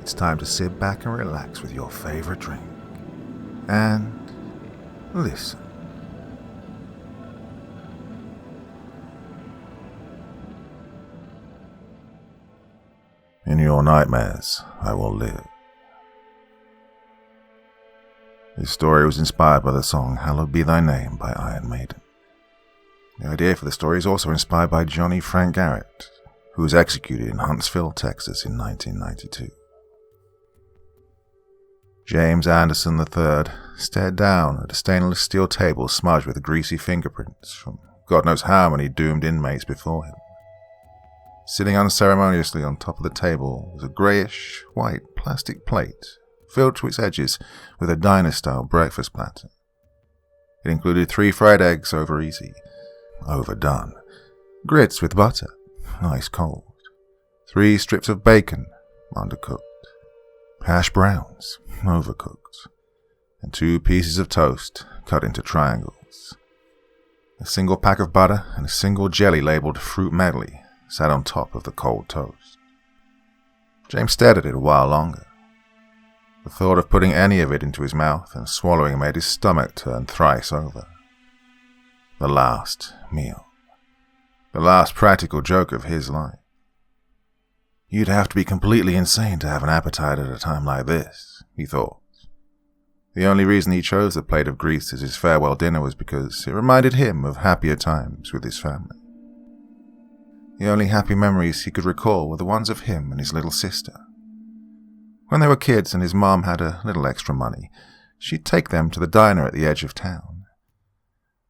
it's time to sit back and relax with your favorite drink. And listen. In your nightmares, I will live. This story was inspired by the song Hallowed Be Thy Name by Iron Maiden. The idea for the story is also inspired by Johnny Frank Garrett, who was executed in Huntsville, Texas in 1992. James Anderson III stared down at a stainless steel table smudged with greasy fingerprints from God knows how many doomed inmates before him. Sitting unceremoniously on top of the table was a greyish-white plastic plate filled to its edges with a diner-style breakfast platter. It included 3 fried eggs over easy, overdone, grits with butter, ice cold, 3 strips of bacon, undercooked, hash browns, overcooked, and 2 pieces of toast cut into triangles. A single pack of butter and a single jelly labeled fruit medley sat on top of the cold toast. James stared at it a while longer. The thought of putting any of it into his mouth and swallowing made his stomach turn thrice over. The last meal. The last practical joke of his life. You'd have to be completely insane to have an appetite at a time like this, he thought. The only reason he chose the plate of grease as his farewell dinner was because it reminded him of happier times with his family. The only happy memories he could recall were the ones of him and his little sister. When they were kids and his mom had a little extra money, she'd take them to the diner at the edge of town.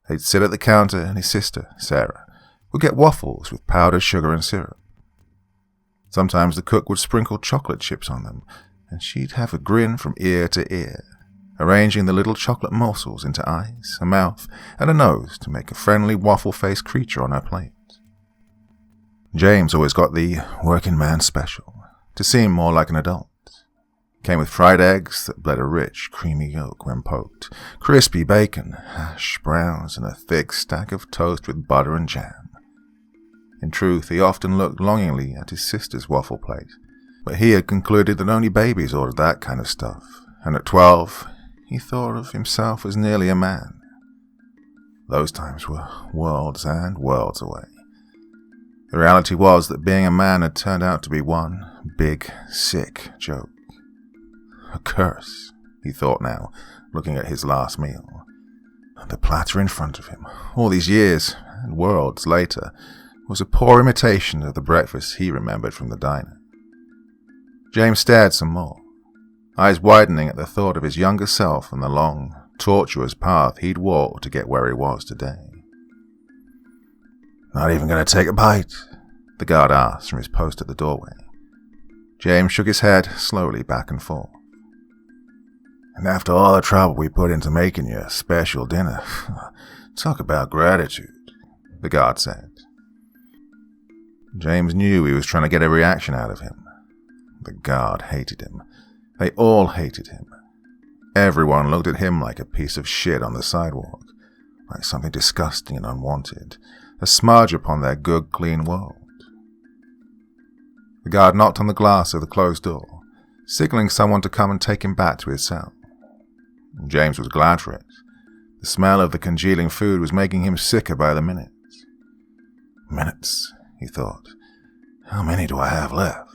They'd sit at the counter and his sister, Sarah, would get waffles with powdered sugar and syrup. Sometimes the cook would sprinkle chocolate chips on them, and she'd have a grin from ear to ear, arranging the little chocolate morsels into eyes, a mouth, and a nose to make a friendly waffle-faced creature on her plate. James always got the working man special, to seem more like an adult. It came with fried eggs that bled a rich, creamy yolk when poked, crispy bacon, hash browns, and a thick stack of toast with butter and jam. In truth, he often looked longingly at his sister's waffle plate, but he had concluded that only babies ordered that kind of stuff, and at 12, he thought of himself as nearly a man. Those times were worlds and worlds away. The reality was that being a man had turned out to be one big, sick joke. A curse, he thought now, looking at his last meal. The platter in front of him, all these years and worlds later, was a poor imitation of the breakfast he remembered from the diner. James stared some more, eyes widening at the thought of his younger self and the long, tortuous path he'd walked to get where he was today. Not even going to take a bite? The guard asked from his post at the doorway. James shook his head slowly back and forth. And after all the trouble we put into making you a special dinner, talk about gratitude, the guard said. James knew he was trying to get a reaction out of him. The guard hated him. They all hated him. Everyone looked at him like a piece of shit on the sidewalk, like something disgusting and unwanted, a smudge upon their good, clean world. The guard knocked on the glass of the closed door, signaling someone to come and take him back to his cell. James was glad for it. The smell of the congealing food was making him sicker by the minute. Minutes, he thought. How many do I have left?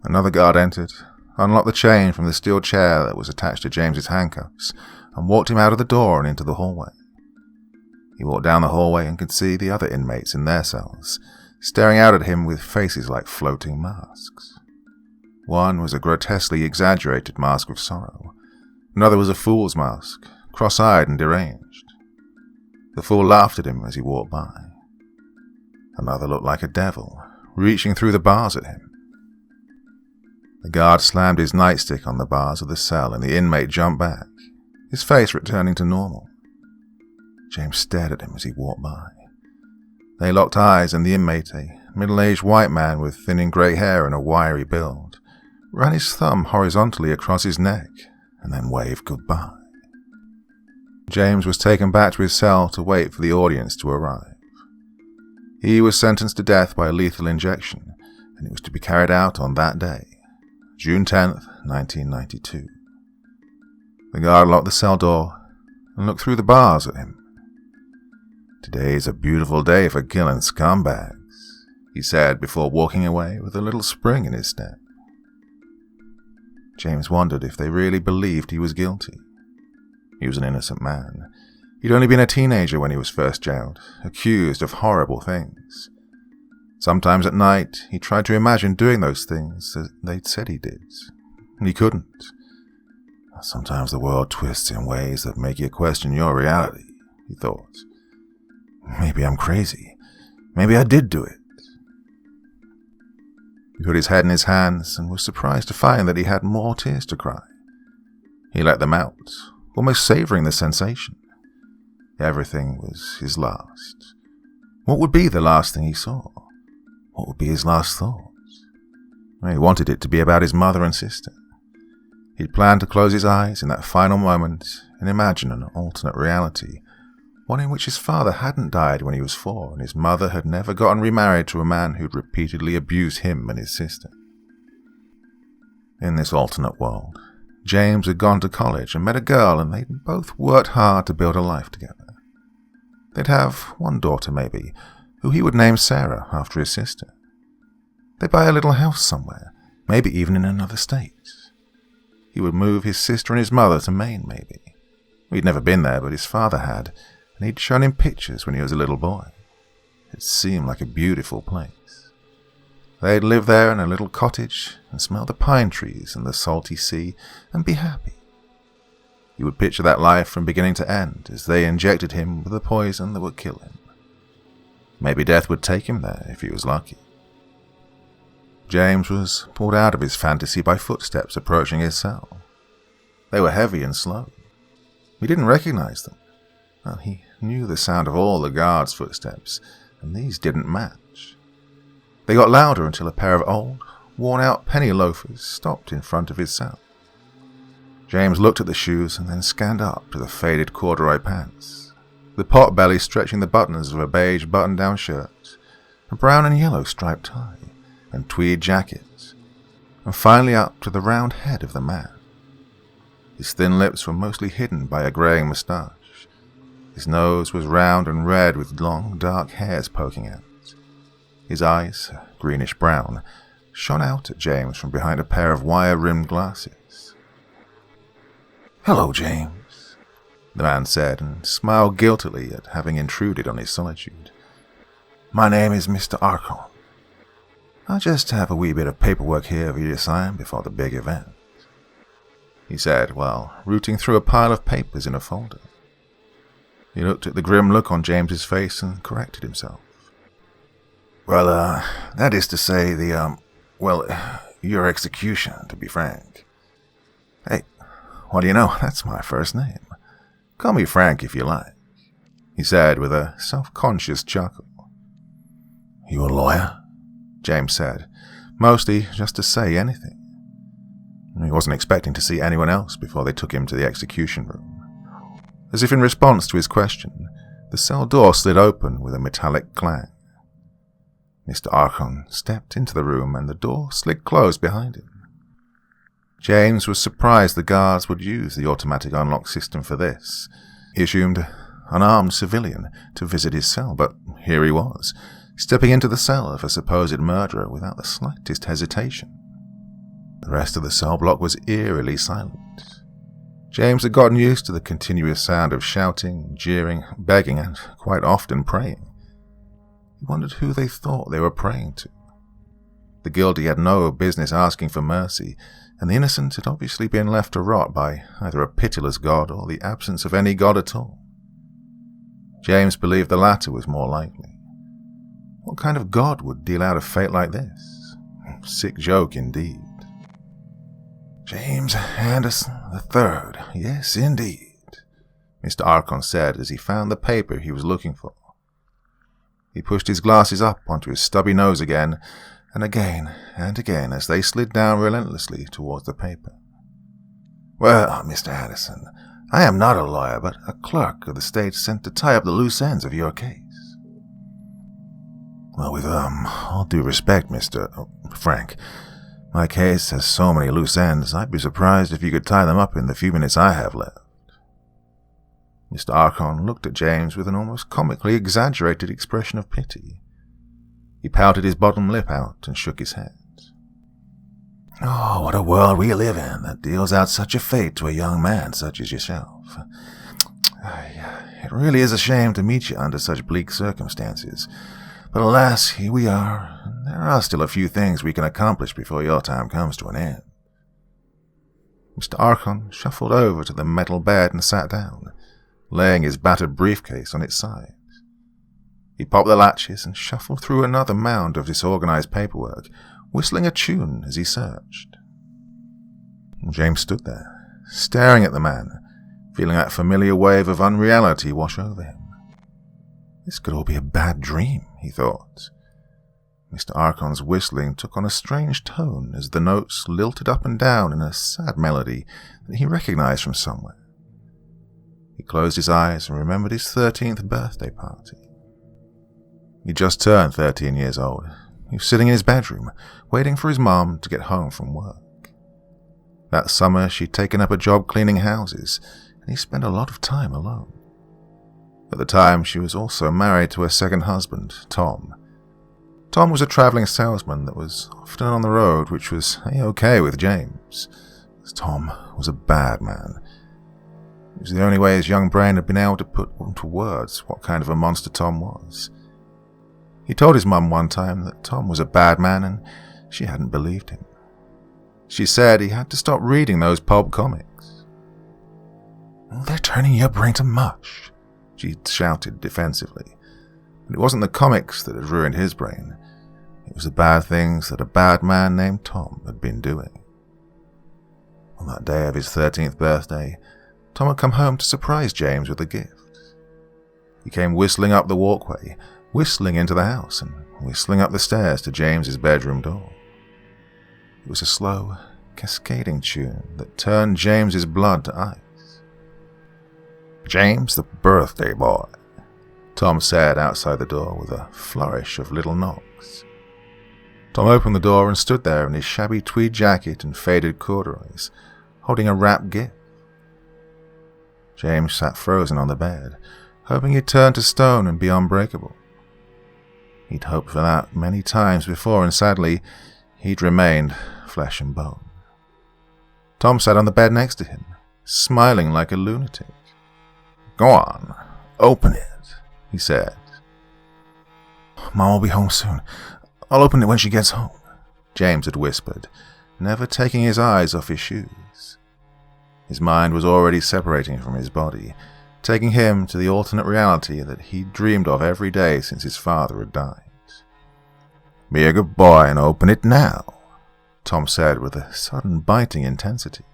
Another guard entered, unlocked the chain from the steel chair that was attached to James's handcuffs, and walked him out of the door and into the hallway. He walked down the hallway and could see the other inmates in their cells, staring out at him with faces like floating masks. One was a grotesquely exaggerated mask of sorrow. Another was a fool's mask, cross-eyed and deranged. The fool laughed at him as he walked by. Another looked like a devil, reaching through the bars at him. The guard slammed his nightstick on the bars of the cell and the inmate jumped back, his face returning to normal. James stared at him as he walked by. They locked eyes and the inmate, a middle-aged white man with thinning grey hair and a wiry build, ran his thumb horizontally across his neck and then waved goodbye. James was taken back to his cell to wait for the audience to arrive. He was sentenced to death by lethal injection, and it was to be carried out on that day, June 10th, 1992. The guard locked the cell door and looked through the bars at him. "Today's a beautiful day for killing scumbags," he said before walking away with a little spring in his step. James wondered if they really believed he was guilty. He was an innocent man. He'd only been a teenager when he was first jailed, accused of horrible things. Sometimes at night, he tried to imagine doing those things that they'd said he did, and he couldn't. Sometimes the world twists in ways that make you question your reality, he thought. Maybe I'm crazy. Maybe I did do it. He put his head in his hands and was surprised to find that he had more tears to cry. He let them out, almost savoring the sensation. Everything was his last. What would be the last thing he saw? What would be his last thoughts? He wanted it to be about his mother and sister. He'd planned to close his eyes in that final moment and imagine an alternate reality, one in which his father hadn't died when he was 4 and his mother had never gotten remarried to a man who'd repeatedly abused him and his sister. In this alternate world, James had gone to college and met a girl, and they'd both worked hard to build a life together. They'd have one daughter, maybe, who he would name Sarah after his sister. They'd buy a little house somewhere, maybe even in another state. He would move his sister and his mother to Maine, maybe. He'd never been there, but his father had, and he'd shown him pictures when he was a little boy. It seemed like a beautiful place. They'd live there in a little cottage and smell the pine trees and the salty sea and be happy. He would picture that life from beginning to end as they injected him with a poison that would kill him. Maybe death would take him there if he was lucky. James was pulled out of his fantasy by footsteps approaching his cell. They were heavy and slow. He didn't recognize them. Well, he knew the sound of all the guards' footsteps, and these didn't match. They got louder until a pair of old, worn-out penny loafers stopped in front of his cell. James looked at the shoes and then scanned up to the faded corduroy pants, the pot belly stretching the buttons of a beige button-down shirt, a brown and yellow striped tie, and tweed jackets, and finally up to the round head of the man. His thin lips were mostly hidden by a greying moustache. His nose was round and red with long, dark hairs poking out. His eyes, greenish-brown, shone out at James from behind a pair of wire-rimmed glasses. "Hello, James," the man said, and smiled guiltily at having intruded on his solitude. "My name is Mr. Archon. I just have a wee bit of paperwork here for you to sign before the big event," he said, while rooting through a pile of papers in a folder. He looked at the grim look on James's face and corrected himself. "Well, that is to say your execution, to be frank." "Hey, what do you know? That's my first name. Call me Frank if you like," he said with a self-conscious chuckle. "You a lawyer?" James said, mostly just to say anything. He wasn't expecting to see anyone else before they took him to the execution room. As if in response to his question, the cell door slid open with a metallic clang. Mr. Archon stepped into the room and the door slid closed behind him. James was surprised the guards would use the automatic unlock system for this. He assumed an unarmed civilian to visit his cell, but here he was, stepping into the cell of a supposed murderer without the slightest hesitation. The rest of the cell block was eerily silent. James had gotten used to the continuous sound of shouting, jeering, begging, and quite often praying. He wondered who they thought they were praying to. The guilty had no business asking for mercy, and the innocent had obviously been left to rot by either a pitiless god or the absence of any god at all. James believed the latter was more likely. What kind of god would deal out a fate like this? Sick joke indeed. "James Anderson III, yes indeed," Mr. Archon said as he found the paper he was looking for. He pushed his glasses up onto his stubby nose again and again as they slid down relentlessly towards the paper. "Well, Mr. Anderson, I am not a lawyer, but a clerk of the state sent to tie up the loose ends of your case." "Well, with all due respect, Mr. Frank, My case has so many loose ends, I'd be surprised if you could tie them up in the few minutes I have left. Mr. Archon looked at James with an almost comically exaggerated expression of pity. He pouted his bottom lip out and shook his head. Oh, what a world we live in that deals out such a fate to a young man such as yourself. It really is a shame to meet you under such bleak circumstances. But alas, here we are, and there are still a few things we can accomplish before your time comes to an end. Mr. Archon shuffled over to the metal bed and sat down, laying his battered briefcase on its side. He popped the latches and shuffled through another mound of disorganized paperwork, whistling a tune as he searched. James stood there, staring at the man, feeling that familiar wave of unreality wash over him. This could all be a bad dream, he thought. Mr. Archon's whistling took on a strange tone as the notes lilted up and down in a sad melody that he recognized from somewhere. He closed his eyes and remembered his 13th birthday party. He'd just turned 13 years old. He was sitting in his bedroom, waiting for his mom to get home from work. That summer, she'd taken up a job cleaning houses, and he spent a lot of time alone. At the time, she was also married to her second husband, Tom. Tom was a traveling salesman that was often on the road, which was a-okay with James, as Tom was a bad man. It was the only way his young brain had been able to put into words what kind of a monster Tom was. He told his mum one time that Tom was a bad man, and she hadn't believed him. She said he had to stop reading those pulp comics. "They're turning your brain to mush," she shouted defensively. But it wasn't the comics that had ruined his brain. It was the bad things that a bad man named Tom had been doing. On that day of his 13th birthday, Tom had come home to surprise James with a gift. He came whistling up the walkway, whistling into the house, and whistling up the stairs to James's bedroom door. It was a slow, cascading tune that turned James's blood to ice. "James, the birthday boy," Tom said outside the door with a flourish of little knocks. Tom opened the door and stood there in his shabby tweed jacket and faded corduroys, holding a wrapped gift. James sat frozen on the bed, hoping he'd turn to stone and be unbreakable. He'd hoped for that many times before, and sadly, he'd remained flesh and bone. Tom sat on the bed next to him, smiling like a lunatic. "Go on, open it," he said. "Mom will be home soon. I'll open it when she gets home," James had whispered, never taking his eyes off his shoes. His mind was already separating from his body, taking him to the alternate reality that he'd dreamed of every day since his father had died. "Be a good boy and open it now," Tom said with a sudden biting intensity.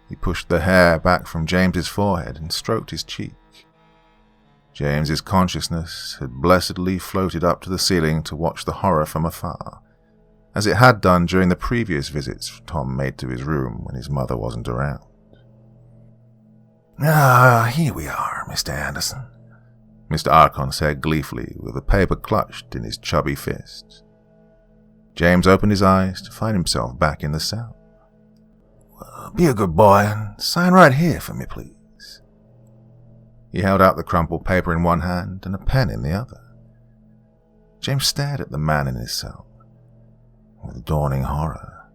He pushed the hair back from James's forehead and stroked his cheek. James's consciousness had blessedly floated up to the ceiling to watch the horror from afar, as it had done during the previous visits Tom made to his room when his mother wasn't around. Here we are, Mr. Anderson," Mr. Archon said gleefully with the paper clutched in his chubby fist. James opened his eyes to find himself back in the cell. "Be a good boy and sign right here for me, please." He held out the crumpled paper in one hand and a pen in the other. James stared at the man in his cell. With dawning horror,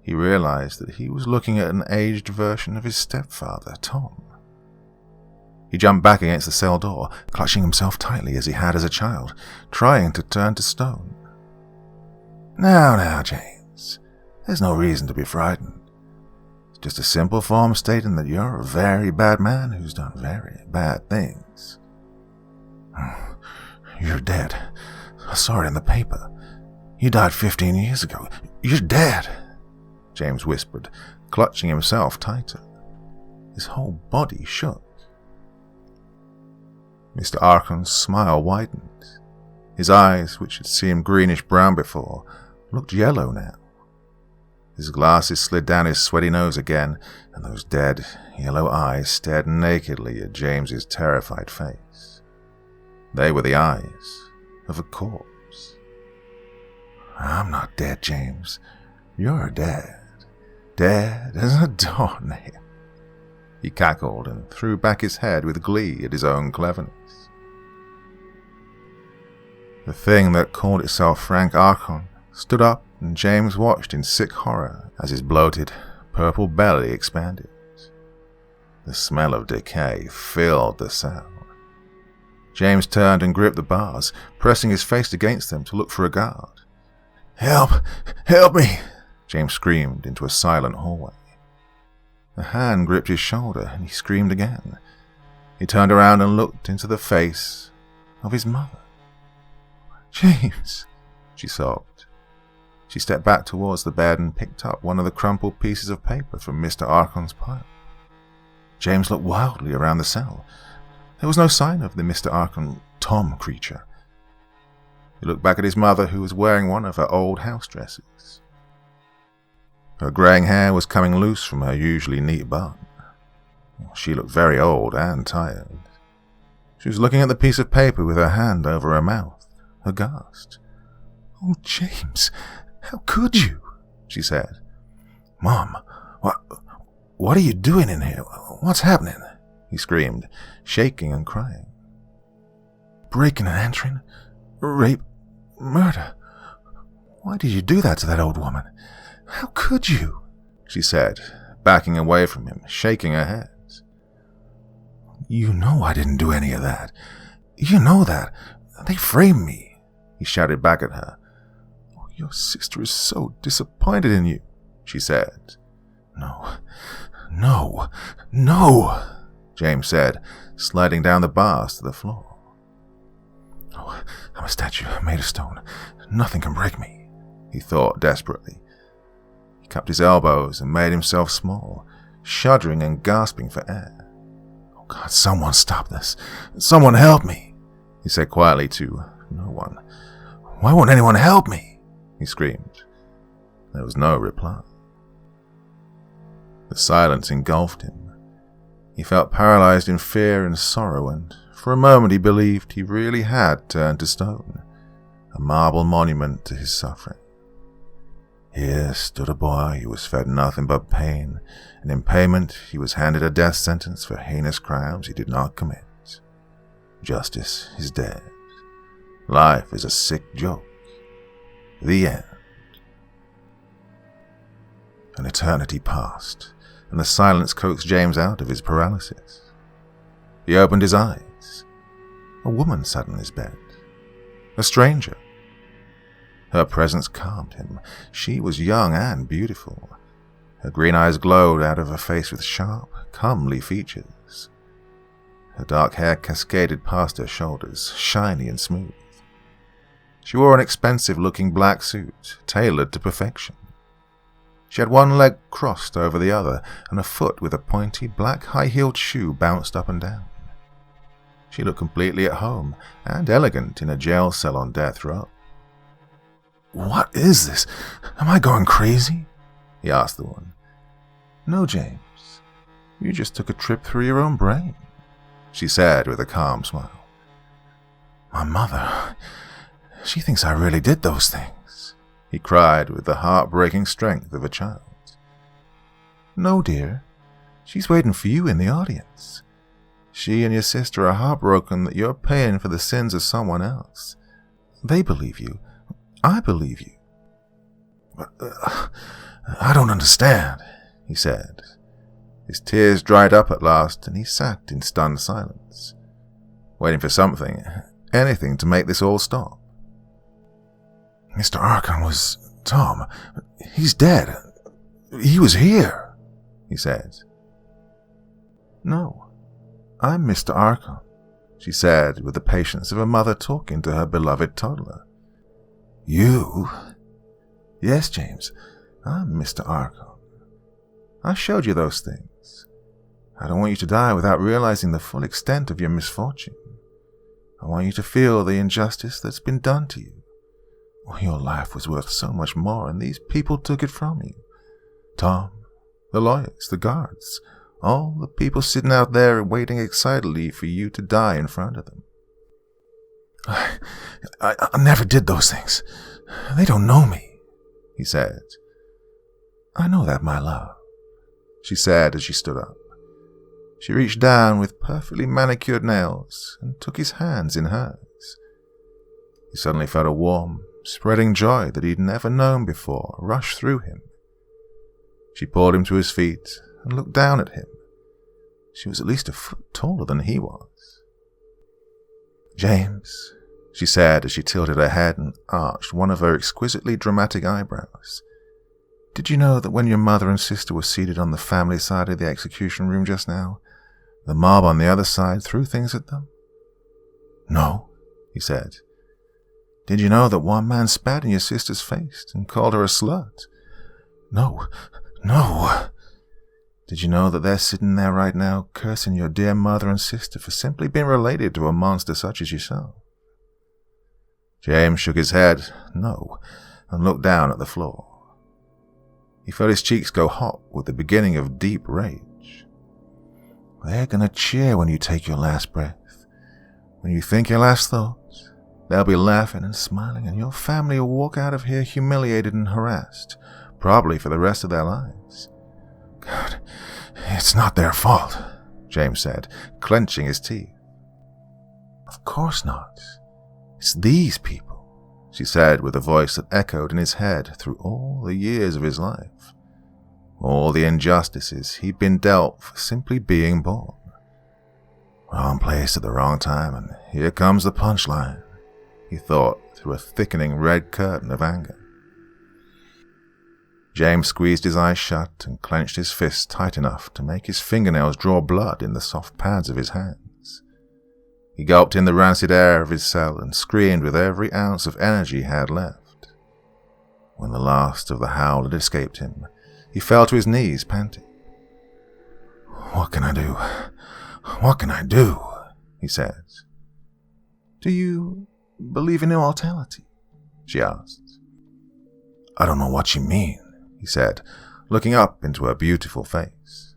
he realized that he was looking at an aged version of his stepfather, Tom. He jumped back against the cell door, clutching himself tightly as he had as a child, trying to turn to stone. Now, James, there's no reason to be frightened. It's just a simple form stating that you're a very bad man who's done very bad things. You're dead. I saw it in the paper. You died 15 years ago. You're dead, James whispered, clutching himself tighter. His whole body shook. Mr. Archon's smile widened. His eyes, which had seemed greenish-brown before, looked yellow now. His glasses slid down his sweaty nose again, and those dead, yellow eyes stared nakedly at James's terrified face. They were the eyes of a corpse. I'm not dead, James. You're dead. Dead as a doornail. He cackled and threw back his head with glee at his own cleverness. The thing that called itself Frank Archon stood up, and James watched in sick horror as his bloated, purple belly expanded. The smell of decay filled the cell. James turned and gripped the bars, pressing his face against them to look for a guard. "Help! Help me!" James screamed into a silent hallway. A hand gripped his shoulder, and he screamed again. He turned around and looked into the face of his mother. "James," she sobbed. She stepped back towards the bed and picked up one of the crumpled pieces of paper from Mr. Archon's pile. James looked wildly around the cell. There was no sign of the Mr. Archon Tom creature. He looked back at his mother, who was wearing one of her old house dresses. Her greying hair was coming loose from her usually neat bun. She looked very old and tired. She was looking at the piece of paper with her hand over her mouth, aghast. "Oh, James, how could you?" she said. "Mom, what are you doing in here? What's happening?" he screamed, shaking and crying. "Breaking and entering? Rape? Murder? Why did you do that to that old woman? How could you?" she said, backing away from him, shaking her head. "You know I didn't do any of that. You know that. They framed me," he shouted back at her. "Oh, your sister is so disappointed in you," she said. No, James said, sliding down the bars to the floor. "Oh, I'm a statue made of stone. Nothing can break me," he thought desperately. He cupped his elbows and made himself small, shuddering and gasping for air. "Oh God, someone stop this. Someone help me," he said quietly to no one. "Why won't anyone help me?" he screamed. There was no reply. The silence engulfed him. He felt paralyzed in fear and sorrow, and for a moment he believed he really had turned to stone, a marble monument to his suffering. Here stood a boy who was fed nothing but pain, and in payment he was handed a death sentence for heinous crimes he did not commit. Justice is dead. Life is a sick joke. The end. An eternity passed, and the silence coaxed James out of his paralysis. He opened his eyes. A woman sat on his bed. A stranger. Her presence calmed him. She was young and beautiful. Her green eyes glowed out of her face with sharp, comely features. Her dark hair cascaded past her shoulders, shiny and smooth. She wore an expensive-looking black suit, tailored to perfection. She had one leg crossed over the other, and a foot with a pointy, black, high-heeled shoe bounced up and down. She looked completely at home and elegant in a jail cell on death row. "What is this? Am I going crazy?" he asked the woman. "No, James. You just took a trip through your own brain," she said with a calm smile. "My mother, she thinks I really did those things," he cried with the heartbreaking strength of a child. "No, dear. She's waiting for you in the audience. She and your sister are heartbroken that you're paying for the sins of someone else. They believe you. I believe you." "I don't understand," he said. His tears dried up at last, and he sat in stunned silence, waiting for something, anything to make this all stop. "Mr. Archon was Tom. He's dead. He was here," he said. "No, I'm Mr. Archon," she said with the patience of a mother talking to her beloved toddler. "You?" "Yes, James, I'm Mr. Archon. I showed you those things. I don't want you to die without realizing the full extent of your misfortune. I want you to feel the injustice that's been done to you. Your life was worth so much more, and these people took it from you. Tom, the lawyers, the guards, all the people sitting out there waiting excitedly for you to die in front of them." I never did those things. They don't know me, he said. I know that, my love, she said as she stood up. She reached down with perfectly manicured nails and took his hands in hers. He suddenly felt a warm, spreading joy that he'd never known before rush through him. She pulled him to his feet and looked down at him. She was at least a foot taller than he was. James, she said as she tilted her head and arched one of her exquisitely dramatic eyebrows. Did you know that when your mother and sister were seated on the family side of the execution room just now, the mob on the other side threw things at them? No, he said. Did you know that one man spat in your sister's face and called her a slut? No. Did you know that they're sitting there right now cursing your dear mother and sister for simply being related to a monster such as yourself? James shook his head, no, and looked down at the floor. He felt his cheeks go hot with the beginning of deep rage. They're gonna cheer when you take your last breath. When you think your last thoughts, they'll be laughing and smiling, and your family will walk out of here humiliated and harassed, probably for the rest of their lives. God, it's not their fault, James said, clenching his teeth. Of course not. It's these people, she said with a voice that echoed in his head through all the years of his life. All the injustices he'd been dealt for simply being born. Wrong place at the wrong time, and here comes the punchline, he thought through a thickening red curtain of anger. James squeezed his eyes shut and clenched his fists tight enough to make his fingernails draw blood in the soft pads of his hands. He gulped in the rancid air of his cell and screamed with every ounce of energy he had left. When the last of the howl had escaped him, he fell to his knees, panting. What can I do? What can I do? He said. Do you believe in immortality? She asked. I don't know what you mean, he said, looking up into her beautiful face.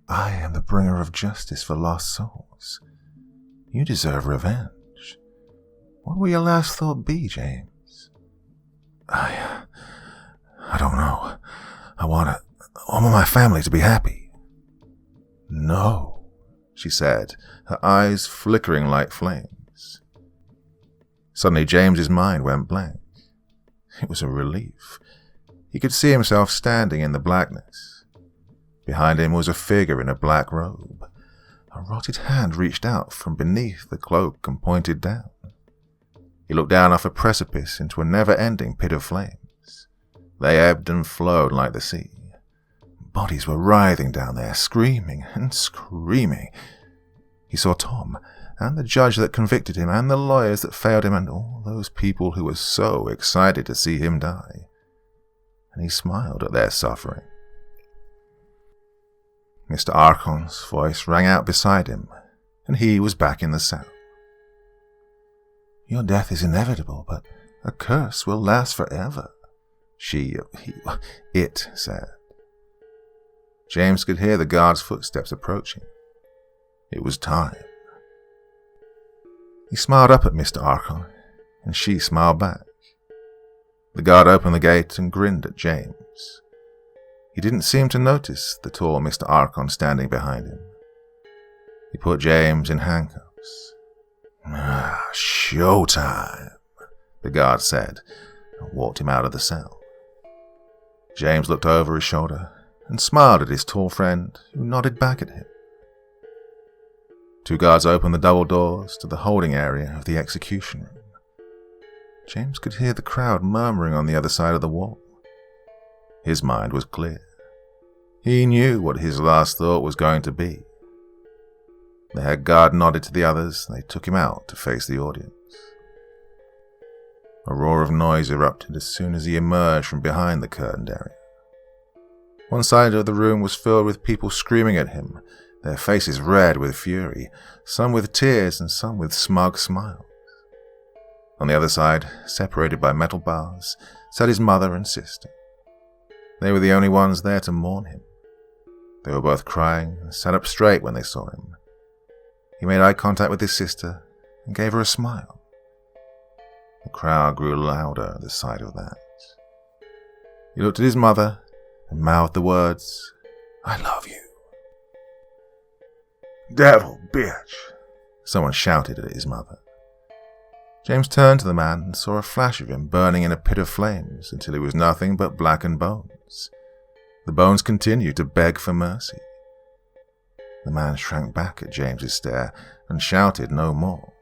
I am the bringer of justice for lost souls. You deserve revenge. What will your last thought be, James? I don't know. I want my family to be happy. No, she said, her eyes flickering like flames. Suddenly James's mind went blank. It was a relief. He could see himself standing in the blackness. Behind him was a figure in a black robe. A rotted hand reached out from beneath the cloak and pointed down. He looked down off a precipice into a never-ending pit of flames. They ebbed and flowed like the sea. Bodies were writhing down there, screaming and screaming. He saw Tom, and the judge that convicted him, and the lawyers that failed him, and all those people who were so excited to see him die. And he smiled at their suffering. Mr. Archon's voice rang out beside him, and he was back in the cell. Your death is inevitable, but a curse will last forever, it said. James could hear the guard's footsteps approaching. It was time. He smiled up at Mr. Archon, and she smiled back. The guard opened the gate and grinned at James. He didn't seem to notice the tall Mr. Archon standing behind him. He put James in handcuffs. Showtime, the guard said, and walked him out of the cell. James looked over his shoulder and smiled at his tall friend, who nodded back at him. Two guards opened the double doors to the holding area of the execution room. James could hear the crowd murmuring on the other side of the wall. His mind was clear. He knew what his last thought was going to be. The head guard nodded to the others, and they took him out to face the audience. A roar of noise erupted as soon as he emerged from behind the curtained area. One side of the room was filled with people screaming at him, their faces red with fury, some with tears and some with smug smiles. On the other side, separated by metal bars, sat his mother and sister. They were the only ones there to mourn him. They were both crying and sat up straight when they saw him. He made eye contact with his sister and gave her a smile. The crowd grew louder at the sight of that. He looked at his mother and mouthed the words, "I love you." "Devil bitch," someone shouted at his mother. James turned to the man and saw a flash of him burning in a pit of flames until he was nothing but blackened bones. The bones continued to beg for mercy. The man shrank back at James's stare and shouted no more.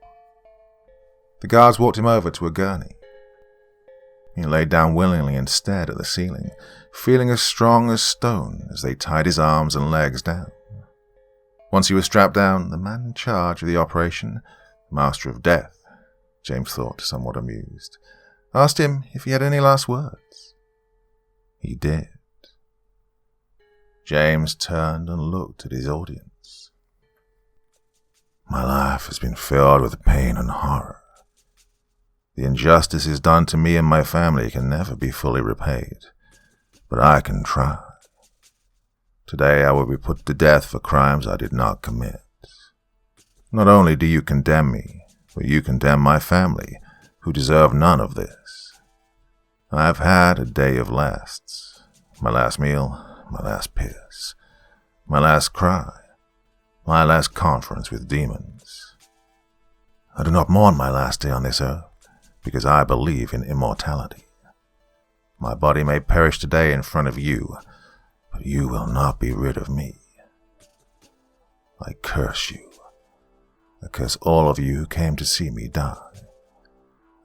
The guards walked him over to a gurney. He laid down willingly and stared at the ceiling, feeling as strong as stone as they tied his arms and legs down. Once he was strapped down, the man in charge of the operation, Master of Death, James thought, somewhat amused, asked him if he had any last words. He did. James turned and looked at his audience. "My life has been filled with pain and horror. The injustices done to me and my family can never be fully repaid, but I can try. Today I will be put to death for crimes I did not commit. Not only do you condemn me, but you condemn my family, who deserve none of this. I have had a day of lasts, my last meal, my last piss, my last cry, my last conference with demons. I do not mourn my last day on this earth, because I believe in immortality. My body may perish today in front of you, but you will not be rid of me. I curse you. I curse all of you who came to see me die.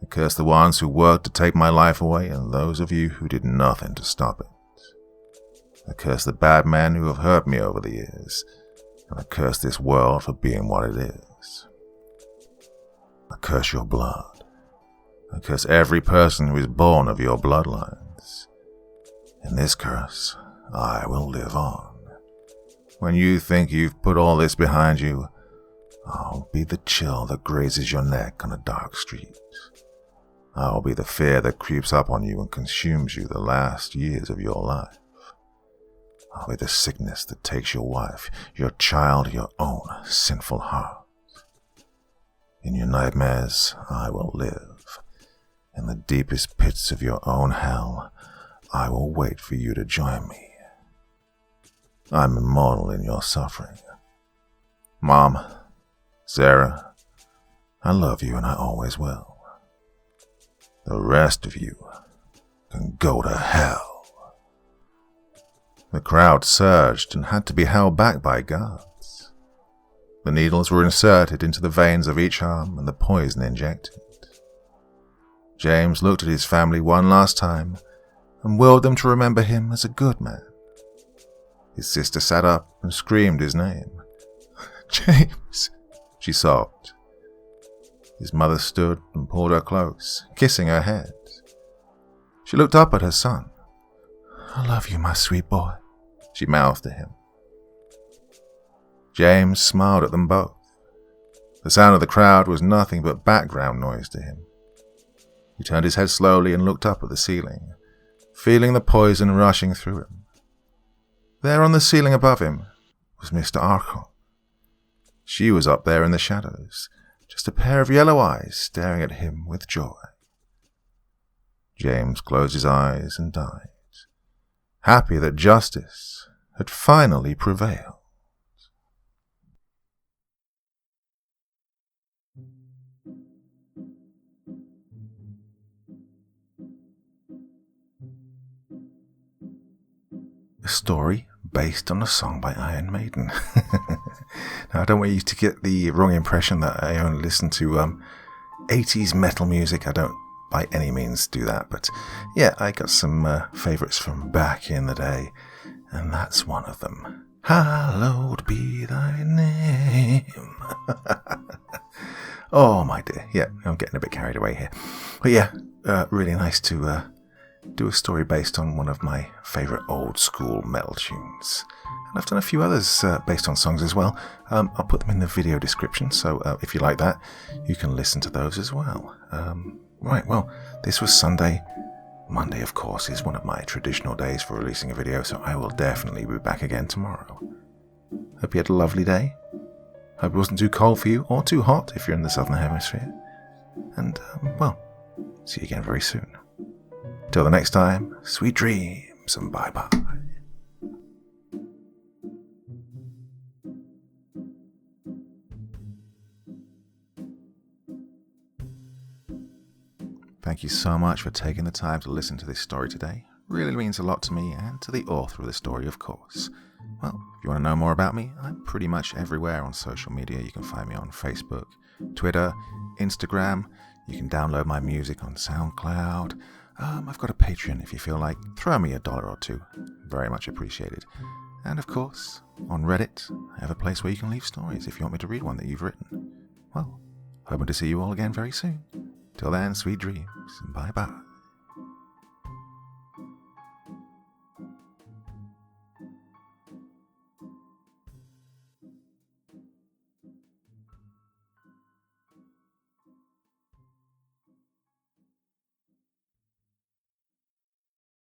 I curse the ones who worked to take my life away and those of you who did nothing to stop it. I curse the bad men who have hurt me over the years, and I curse this world for being what it is. I curse your blood. I curse every person who is born of your bloodlines. In this curse, I will live on. When you think you've put all this behind you, I'll be the chill that grazes your neck on a dark street. I'll be the fear that creeps up on you and consumes you the last years of your life. I'll be the sickness that takes your wife, your child, your own sinful heart. In your nightmares, I will live. In the deepest pits of your own hell, I will wait for you to join me. I'm immortal in your suffering. Mom, Sarah, I love you and I always will. The rest of you can go to hell." The crowd surged and had to be held back by guards. The needles were inserted into the veins of each arm and the poison injected. James looked at his family one last time and willed them to remember him as a good man. His sister sat up and screamed his name. "James," she sobbed. His mother stood and pulled her close, kissing her head. She looked up at her son. "I love you, my sweet boy," she mouthed to him. James smiled at them both. The sound of the crowd was nothing but background noise to him. He turned his head slowly and looked up at the ceiling, feeling the poison rushing through him. There on the ceiling above him was Mr. Arkle. She was up there in the shadows, just a pair of yellow eyes staring at him with joy. James closed his eyes and died, happy that justice had finally prevailed. A story based on a song by Iron Maiden. Now, I don't want you to get the wrong impression that I only listen to 80s metal music. I don't by any means do that, but yeah, I got some favourites from back in the day, and that's one of them. Hallowed be thy name. Oh my dear, yeah, I'm getting a bit carried away here. But yeah, really nice to do a story based on one of my favourite old school metal tunes. And I've done a few others based on songs as well. I'll put them in the video description, so if you like that, you can listen to those as well. Right, well, this was Sunday. Monday, of course, is one of my traditional days for releasing a video, so I will definitely be back again tomorrow. Hope you had a lovely day. Hope it wasn't too cold for you, or too hot if you're in the southern hemisphere. And, well, see you again very soon. Till the next time, sweet dreams and bye-bye. Thank you so much for taking the time to listen to this story today. Really means a lot to me and to the author of the story, of course. Well, if you want to know more about me, I'm pretty much everywhere on social media. You can find me on Facebook, Twitter, Instagram. You can download my music on SoundCloud. I've got a Patreon if you feel like. Throw me $1 or $2. Very much appreciated. And of course, on Reddit, I have a place where you can leave stories if you want me to read one that you've written. Well, hoping to see you all again very soon. Till then, sweet dreams, and bye-bye.